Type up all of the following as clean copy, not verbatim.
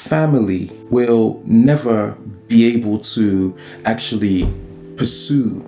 family will never be able to actually pursue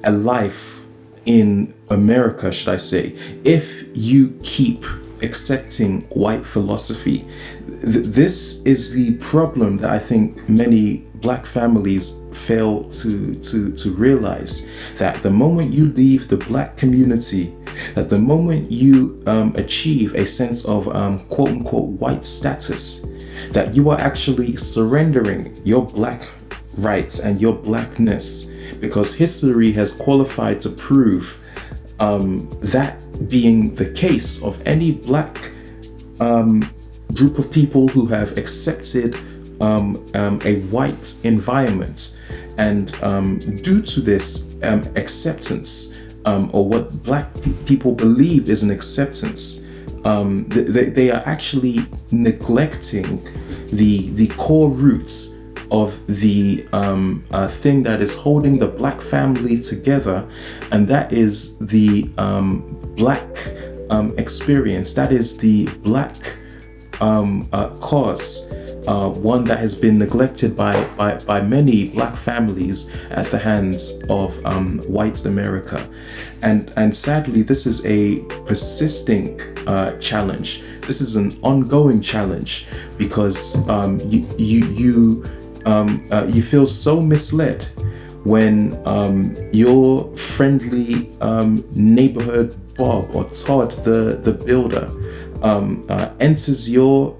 a life in America, should I say, if you keep accepting white philosophy. This is the problem that I think many black families fail to realize, that the moment you leave the black community, that the moment you achieve a sense of quote unquote white status, that you are actually surrendering your black rights and your blackness, because history has qualified to prove that being the case of any black group of people who have accepted a white environment. And due to this acceptance, or what black people believe is an acceptance, they are actually neglecting the core roots of the thing that is holding the black family together, and that is the black experience. That is the black cause, one that has been neglected by many black families at the hands of white America. And sadly, this is a persisting challenge. This is an ongoing challenge, because you feel so misled when your friendly neighborhood Bob or Todd the builder enters your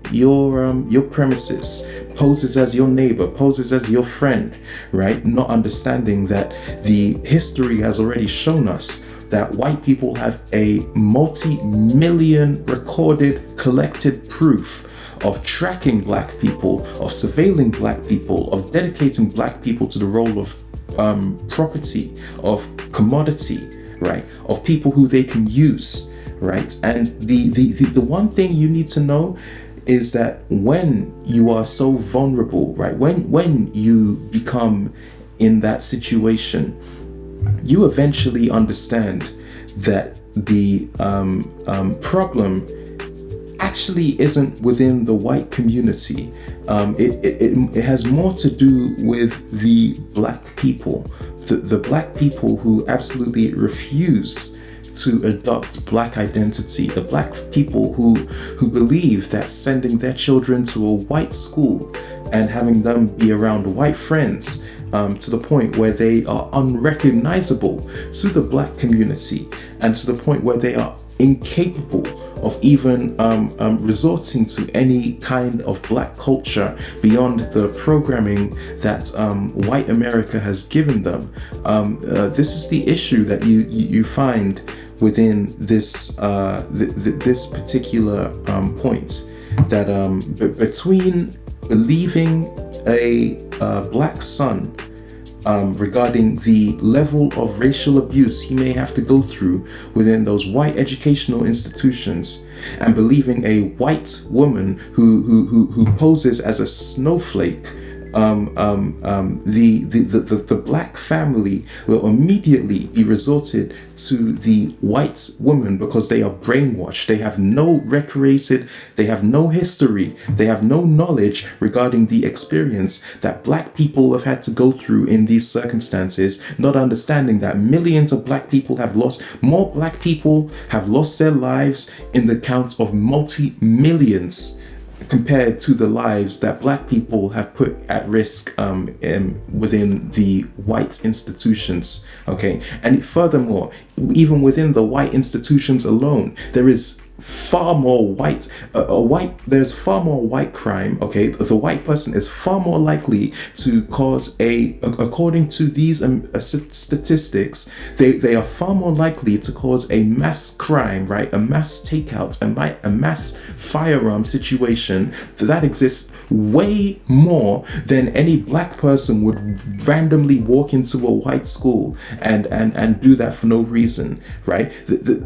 premises, poses as your neighbor, poses as your friend, right? Not understanding that the history has already shown us that white people have a multi-million recorded, collected proof of tracking black people, of surveilling black people, of dedicating black people to the role of property, of commodity, right? Of people who they can use, right? And the one thing you need to know is that when you are so vulnerable, right? When you become in that situation, you eventually understand that the problem actually isn't within the white community. It has more to do with the black people, the black people who absolutely refuse to adopt black identity, the black people who believe that sending their children to a white school and having them be around white friends to the point where they are unrecognizable to the black community, and to the point where they are incapable of even resorting to any kind of black culture beyond the programming that white America has given them. This is the issue that you find within this this particular point, that between believing a black son regarding the level of racial abuse he may have to go through within those white educational institutions, and believing a white woman who poses as a snowflake, the black family will immediately be resorted to the white woman because they are brainwashed. They have no they have no history, they have no knowledge regarding the experience that black people have had to go through in these circumstances, not understanding that millions of black people have lost, more black people have lost their lives in the count of multi-millions compared to the lives that black people have put at risk within the white institutions. Okay, and furthermore, even within the white institutions alone, there is far more there's far more white crime. Okay, the white person is far more likely to cause according to these statistics, they are far more likely to cause a mass crime, right? A mass takeout, a mass firearm situation that exists way more than any black person would randomly walk into a white school and do that for no reason, right?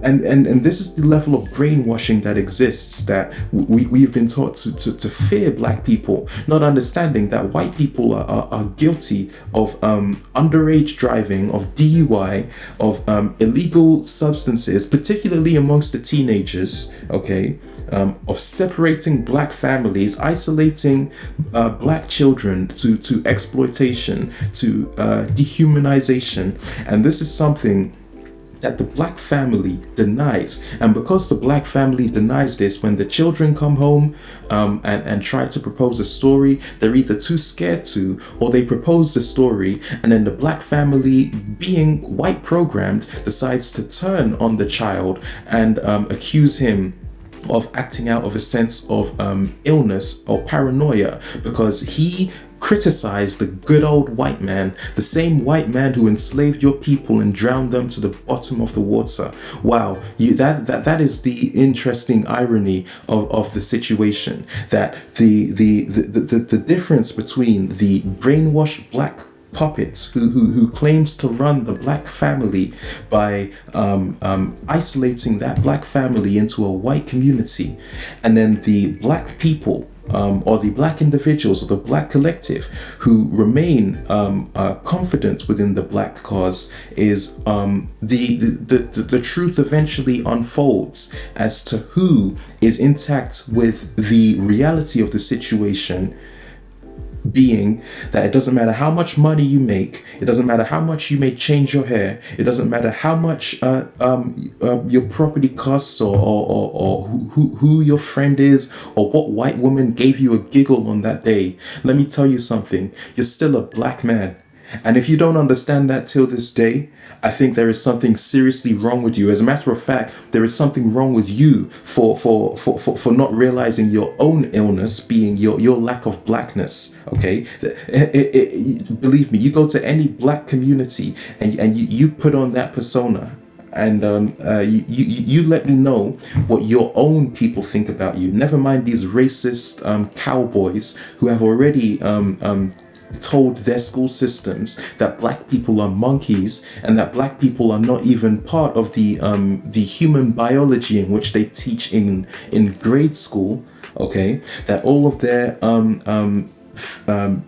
And this is the level of brainwashing brainwashing that exists, that we've been taught to fear black people, not understanding that white people are guilty of underage driving, of DUI, of illegal substances, particularly amongst the teenagers, okay? Of separating black families, isolating black children to exploitation, to dehumanization. And this is something that the black family denies. And because the black family denies this, when the children come home and try to propose a story, they're either too scared to, or they propose the story, and then the black family, being white programmed, decides to turn on the child and accuse him of acting out of a sense of illness or paranoia, because he criticized the good old white man, the same white man who enslaved your people and drowned them to the bottom of the water. Wow, that is the interesting irony of the situation, that the difference between the brainwashed black puppet who claims to run the black family by isolating that black family into a white community, and then the black people or the black individuals or the black collective who remain confident within the black cause, is the truth eventually unfolds as to who is intact with the reality of the situation, being that it doesn't matter how much money you make, it doesn't matter how much you may change your hair, it doesn't matter how much your property costs, or who your friend is, or what white woman gave you a giggle on that day. Let me tell you something, you're still a black man. And if you don't understand that till this day, I think there is something seriously wrong with you. As a matter of fact, there is something wrong with you for not realizing your own illness, being your lack of blackness. Okay, believe me, you go to any black community and you put on that persona, and you let me know what your own people think about you. Never mind these racist cowboys who have already told their school systems that black people are monkeys, and that black people are not even part of the human biology in which they teach in grade school. Okay, that all of their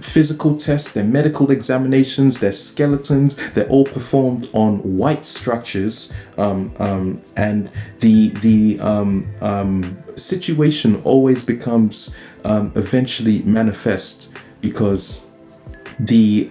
physical tests, their medical examinations, their skeletons, they're all performed on white structures, and the situation always becomes eventually manifest, because the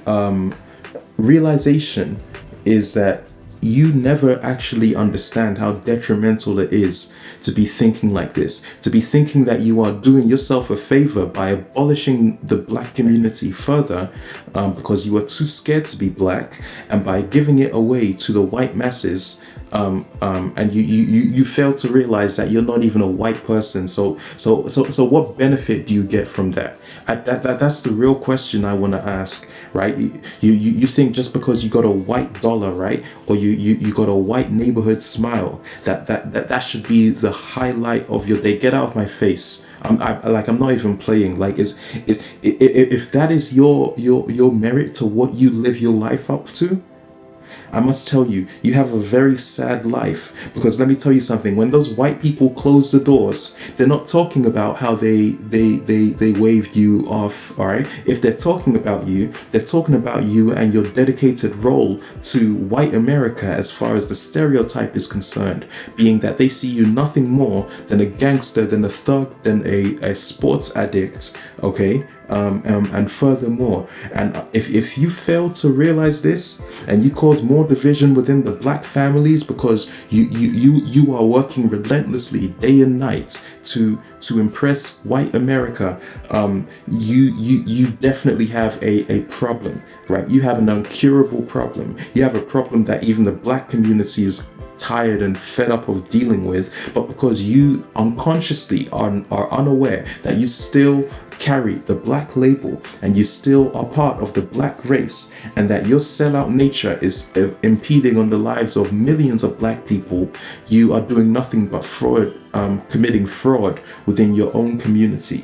realization is that you never actually understand how detrimental it is to be thinking like this, to be thinking that you are doing yourself a favor by abolishing the black community further, because you are too scared to be black, and by giving it away to the white masses. And you fail to realize that you're not even a white person. So what benefit do you get from that? That's the real question I want to ask, right? You think just because you got a white dollar, right, or you got a white neighborhood smile, that should be the highlight of your day? Get out of my face. I'm not even playing. Like, if that is your merit to what you live your life up to, I must tell you, you have a very sad life. Because let me tell you something, when those white people close the doors, they're not talking about how they waved you off, all right? If they're talking about you, they're talking about you and your dedicated role to white America as far as the stereotype is concerned, being that they see you nothing more than a gangster, than a thug, than a sports addict, okay? And furthermore, and if you fail to realize this, and you cause more division within the black families because you are working relentlessly day and night to impress white America, you definitely have a problem, right? You have an incurable problem. You have a problem that even the black community is tired and fed up of dealing with, but because you unconsciously are unaware that you still carry the black label and you still are part of the black race, and that your sellout nature is impeding on the lives of millions of black people, you are doing nothing but fraud, committing fraud within your own community.